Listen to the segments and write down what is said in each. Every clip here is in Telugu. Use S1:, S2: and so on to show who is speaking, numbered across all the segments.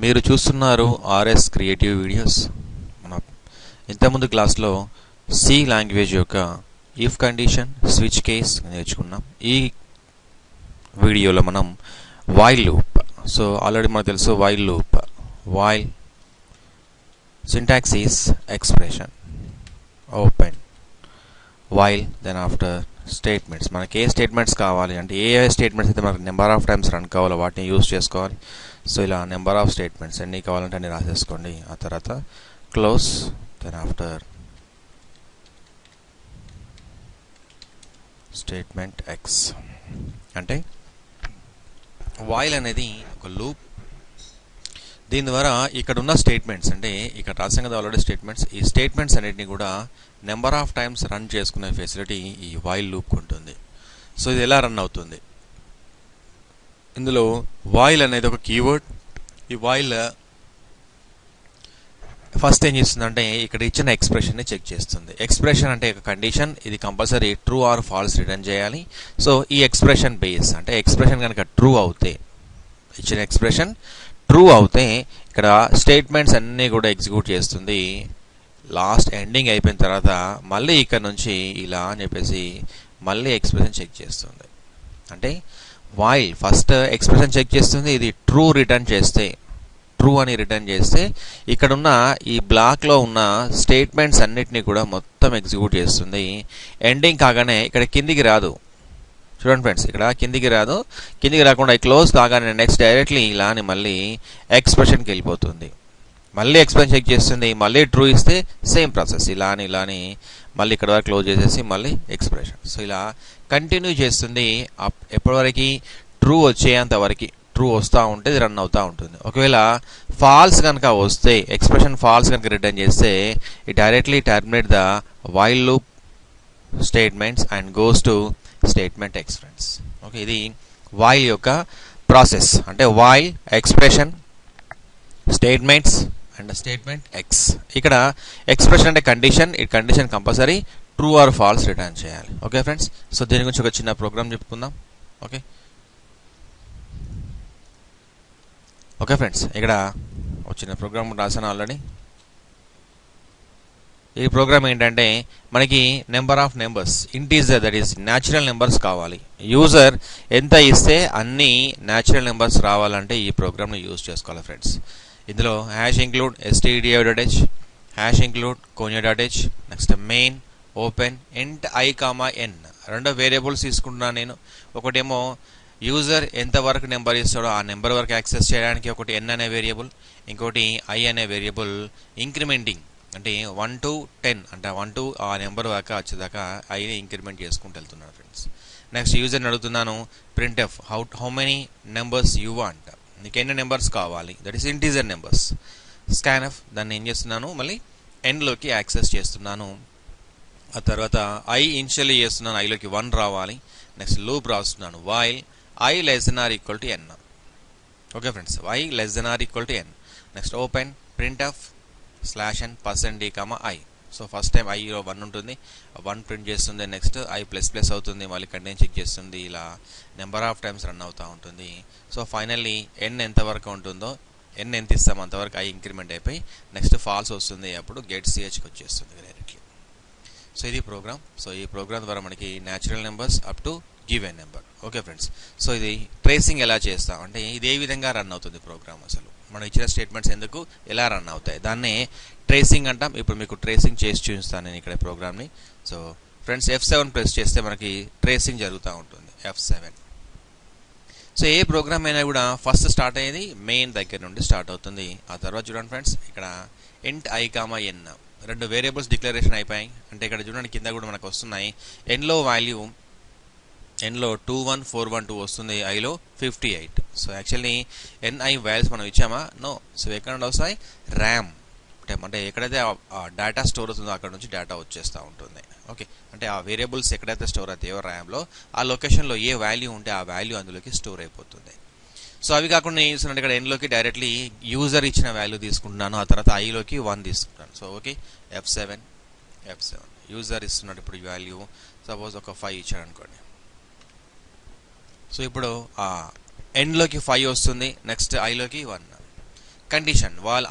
S1: మీరు చూస్తున్నారు ఆర్ఎస్ క్రియేటివ్ వీడియోస్. మన ఇంతకుముందు క్లాస్లో సి లాంగ్వేజ్ యొక్క ఇఫ్ కండిషన్, స్విచ్ కేస్ నేర్చుకున్నాం. ఈ వీడియోలో మనం వైల్ లూప్. సో ఆల్రెడీ మనకు తెలుసు while loop. While syntax is expression, open, while, then after statements. మనకి ఏ స్టేట్మెంట్స్ కావాలి అంటే ఏ స్టేట్మెంట్స్ అయితే మనకు నెంబర్ ఆఫ్ టైమ్స్ రన్ కావాలో వాటిని యూజ్ చేసుకోవాలి. సో ఇలా నెంబర్ ఆఫ్ స్టేట్మెంట్స్ ఎన్ని కావాలంటే అన్ని రాసేసుకోండి. ఆ తర్వాత close, then after statement X. అంటే వైల్ అనేది ఒక లూప్. దీని ద్వారా ఇక్కడ ఉన్న స్టేట్మెంట్స్, అంటే ఇక్కడ రాసాం కదా ఆల్రెడీ స్టేట్మెంట్స్, ఈ స్టేట్మెంట్స్ అన్నిటిని కూడా నెంబర్ ఆఫ్ టైమ్స్ రన్ చేసుకునే ఫెసిలిటీ ఈ వైల్ లూప్ ఉంటుంది. సో ఇది ఎలా రన్ అవుతుంది? ఇందులో వైల్ అనేది ఒక కీవర్డ్. ఈ వైల్ ఫస్ట్ ఏం చేస్తుందంటే ఇక్కడ ఇచ్చిన ఎక్స్ప్రెషన్ని చెక్ చేస్తుంది. ఎక్స్ప్రెషన్ అంటే ఒక కండిషన్, ఇది compulsory true or false return చేయాలి. సో ఈ ఎక్స్ప్రెషన్ బేస్ అంటే ఎక్స్ప్రెషన్ కనుక ట్రూ అవుతే, ఇచ్చిన ఎక్స్ప్రెషన్ ట్రూ అవుతే ఇక్కడ స్టేట్మెంట్స్ అన్నీ కూడా ఎగ్జిక్యూట్ చేస్తుంది. లాస్ట్ ఎండింగ్ అయిపోయిన తర్వాత మళ్ళీ ఇక్కడ నుంచి ఇలా అని చెప్పేసి మళ్ళీ ఎక్స్ప్రెషన్ చెక్ చేస్తుంది. అంటే వైల్ ఫస్ట్ ఎక్స్ప్రెషన్ చెక్ చేస్తుంది. ఇది ట్రూ రిటర్న్ చేస్తే, ట్రూ అని రిటర్న్ చేస్తే ఇక్కడున్న ఈ బ్లాక్లో ఉన్న స్టేట్మెంట్స్ అన్నిటినీ కూడా మొత్తం ఎగ్జిక్యూట్ చేస్తుంది. ఎండింగ్ కాగానే ఇక్కడ కిందికి రాదు. చూడండి ఫ్రెండ్స్, ఇక్కడ కిందికి రాదు. కిందికి రాకుండా క్లోజ్ కాగానే నెక్స్ట్ డైరెక్ట్లీ ఇలా అని మళ్ళీ ఎక్స్ప్రెషన్కి వెళ్ళిపోతుంది. మళ్ళీ ఎక్స్ప్రెషన్ చెక్ చేస్తుంది. మళ్ళీ ట్రూ ఇస్తే సేమ్ ప్రాసెస్ ఇలా అని మళ్ళీ ఇక్కడ వరకు క్లోజ్ చేసేసి మళ్ళీ ఎక్స్ప్రెషన్. సో ఇలా కంటిన్యూ చేస్తుంది ఎప్పటివరకు ట్రూ వచ్చేంత వరకు. ట్రూ వస్తూ ఉంటే ఇది రన్ అవుతూ ఉంటుంది. ఒకవేళ ఫాల్స్ కనుక వస్తే, ఎక్స్ప్రెషన్ ఫాల్స్ కనుక రిటర్న్ చేస్తే it directly terminate the while loop statements and goes to statement X friends. Okay, ఇది వైల్ యొక్క ప్రాసెస్. అంటే while, expression, statements and statement X. ఇక్కడ ఎక్స్ప్రెషన్ అంటే కండిషన్. ఈ condition compulsory true or false return చేయాలి. ఓకే ఫ్రెండ్స్, సో దీని గురించి ఒక చిన్న ప్రోగ్రామ్ చెప్పుకుందాం. ఓకే ఫ్రెండ్స్, ఇక్కడ ఒక చిన్న ప్రోగ్రామ్ రాసాను ఆల్రెడీ. ఈ ప్రోగ్రామ్ ఏంటంటే మనకి number of numbers, integer, that is natural numbers కావాలి. యూజర్ ఎంత ఇస్తే అన్ని న్యాచురల్ నెంబర్స్ రావాలంటే ఈ ప్రోగ్రామ్ని యూజ్ చేసుకోవాలి ఫ్రెండ్స్. ఇందులో hash include stdio.h, hash include conio.h, next main, open, ఇంట్ i, n రెండు వేరియబుల్స్ తీసుకుంటున్నాను నేను. ఒకటేమో యూజర్ ఎంతవరకు నెంబర్ ఇస్తాడో ఆ నెంబర్ వరకు యాక్సెస్ చేయడానికి ఒకటి n అనే వేరియబుల్, ఇంకోటి i అనే వేరియబుల్. ఇంక్రిమెంటింగ్ అంటే 1 to 10 అంటే 1 to ఆ నెంబర్ దాకా వచ్చేదాకా ఐని ఇంక్రిమెంట్ చేసుకుంటూ వెళ్తున్నాను ఫ్రెండ్స్. నెక్స్ట్ యూజర్ని అడుగుతున్నాను printf how many numbers you want, నీకు ఎన్ని నెంబర్స్ కావాలి, that is integer numbers. Scanf దాన్ని ఏం చేస్తున్నాను, మళ్ళీ ఎన్లోకి యాక్సెస్ చేస్తున్నాను. ఆ తర్వాత ఐ ఇనిషియల్లీ చేస్తున్నాను, ఐలోకి 1 రావాలి. నెక్స్ట్ లూప్ రాస్తున్నాను, while i <= n. Okay friends, i <= n. Next open, printf /n %d, i. So first time ఐలో 1 ఉంటుంది, 1 ప్రింట్ చేస్తుంది. నెక్స్ట్ i ++ అవుతుంది, మళ్ళీ కంటెంట్ చెక్ చేస్తుంది. ఇలా నెంబర్ ఆఫ్ టైమ్స్ రన్ అవుతూ ఉంటుంది. సో ఫైనల్లీ n ఎంతవరకు ఉంటుందో, n ఎంత ఇస్తామో అంతవరకు i ఇంక్రిమెంట్ అయిపోయి నెక్స్ట్ ఫాల్స్ వస్తుంది. అప్పుడు గెట్ chకి వచ్చేస్తుంది డైరెక్ట్లీ. సో ఇది ప్రోగ్రామ్. సో ఈ ప్రోగ్రామ్ ద్వారా మనకి natural numbers up to given number. Okay friends, so ఇది ట్రేసింగ్ ఎలా చేస్తాం అంటే ఇది ఏ విధంగా రన్ అవుతుంది ప్రోగ్రామ్, అసలు మనం ఇచ్చిన స్టేట్మెంట్స్ ఎందుకు ఎలా రన్ అవుతాయి, దాన్నే ట్రేసింగ్ అంటాం. ఇప్పుడు మీకు ట్రేసింగ్ చేసి చూపిస్తాను నేను ఇక్కడ ప్రోగ్రామ్ని. సో ఫ్రెండ్స్, F7 ప్రెస్ చేస్తే మనకి ట్రేసింగ్ జరుగుతూ ఉంటుంది. F7. సో ఏ ప్రోగ్రామ్ అయినా కూడా ఫస్ట్ స్టార్ట్ అయ్యేది మెయిన్ దగ్గర నుండి స్టార్ట్ అవుతుంది. ఆ తర్వాత చూడండి ఫ్రెండ్స్, ఇక్కడ ఇంట్ i, n రెండు వేరియబుల్స్ డిక్లరేషన్ అయిపోయాయి. అంటే ఇక్కడ చూడండి కింద కూడా మనకు వస్తున్నాయి. ఎన్లో వాల్యూ, ఎన్లో 21412 వస్తుంది, ఐలో 58. సో యాక్చువల్లీ ni వాల్యూస్ మనం ఇచ్చామా? నో. సో ఎక్కడ నుండి వస్తాయి? ర్యామ్ అంటే ఎక్కడైతే డేటా స్టోర్ అవుతుందో అక్కడ నుంచి డేటా వచ్చేస్తూ ఉంటుంది. ఓకే, అంటే ఆ వేరియబుల్స్ ఎక్కడైతే స్టోర్ అవుతాయో ర్యామ్లో, ఆ లొకేషన్లో ఏ వాల్యూ ఉంటే ఆ వాల్యూ అందులోకి స్టోర్ అయిపోతుంది. సో అవి కాకుండా నేను చూస్తున్నాను ఇక్కడ ఎన్లోకి డైరెక్ట్లీ యూజర్ ఇచ్చిన వాల్యూ తీసుకుంటున్నాను. ఆ తర్వాత ఐలోకి 1 తీసుకుంటాను. సో ఓకే, F7 యూజర్ ఇస్తున్నాడు ఇప్పుడు వాల్యూ. సపోజ్ ఒక 5 ఇచ్చాడు అనుకోండి. సో ఇప్పుడు ఎన్లోకి 5 వస్తుంది, నెక్స్ట్ ఐలోకి 1. కండిషన్ while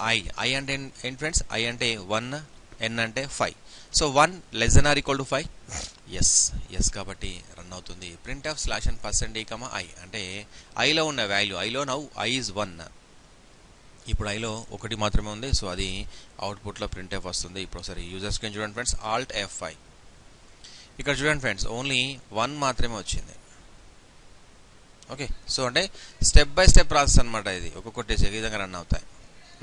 S1: I అంటే ఏంటి ఫ్రెండ్స్, I అంటే 1, n అంటే 5. So 1 less than or equal to 5, yes కాబట్టి రన్ అవుతుంది. Print of slash and percent i అంటే ఐలో ఉన్న వాల్యూ, ఐలో నౌ i is 1. ఇప్పుడు ఐలో ఒకటి మాత్రమే ఉంది, సో అది అవుట్పుట్లో ప్రింట్ ఆఫ్ వస్తుంది. ఇప్పుడు ఒకసారి యూజర్ స్క్రీన్ చూడండి ఫ్రెండ్స్, Alt F5. ఇక్కడ చూడండి ఫ్రెండ్స్, ఓన్లీ 1 మాత్రమే వచ్చింది. ఓకే, సో అంటే స్టెప్ బై స్టెప్ ప్రాసెస్ అనమాట ఇది, ఒక్కొక్కటి ఈ విధంగా రన్ అవుతాయి.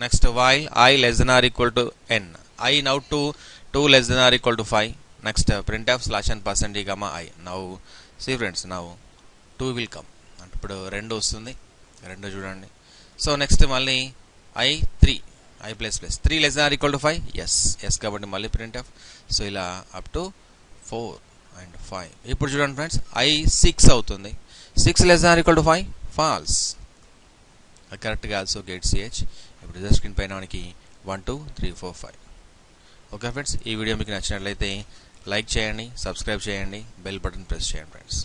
S1: Next while I less than or equal to n, I now 2 less than or equal to 5. Next print of slash and percent i. Now see friends, now 2 will come అంటే ఇప్పుడు 2 వస్తుంది, 2 చూడండి. సో నెక్స్ట్ మళ్ళీ i++, 3 less than or equal to 5, yes కాబట్టి మళ్ళీ ప్రింట్ ఆఫ్. సో ఇలా అప్ టు 4 and 5. ఇప్పుడు చూడండి ఫ్రెండ్స్, i6 అవుతుంది, 6 less than or equal to 5, false, correct కాదు. So get ch. ఇప్పుడు రిజల్ట్ స్క్రీన్ పైన మనకి 1 2 3 4 5. ఓకే ఫ్రెండ్స్, ఈ వీడియో మీకు నచ్చినట్లయితే లైక్ చేయండి, సబ్స్క్రైబ్ చేయండి, బెల్ బటన్ ప్రెస్ చేయండి ఫ్రెండ్స్.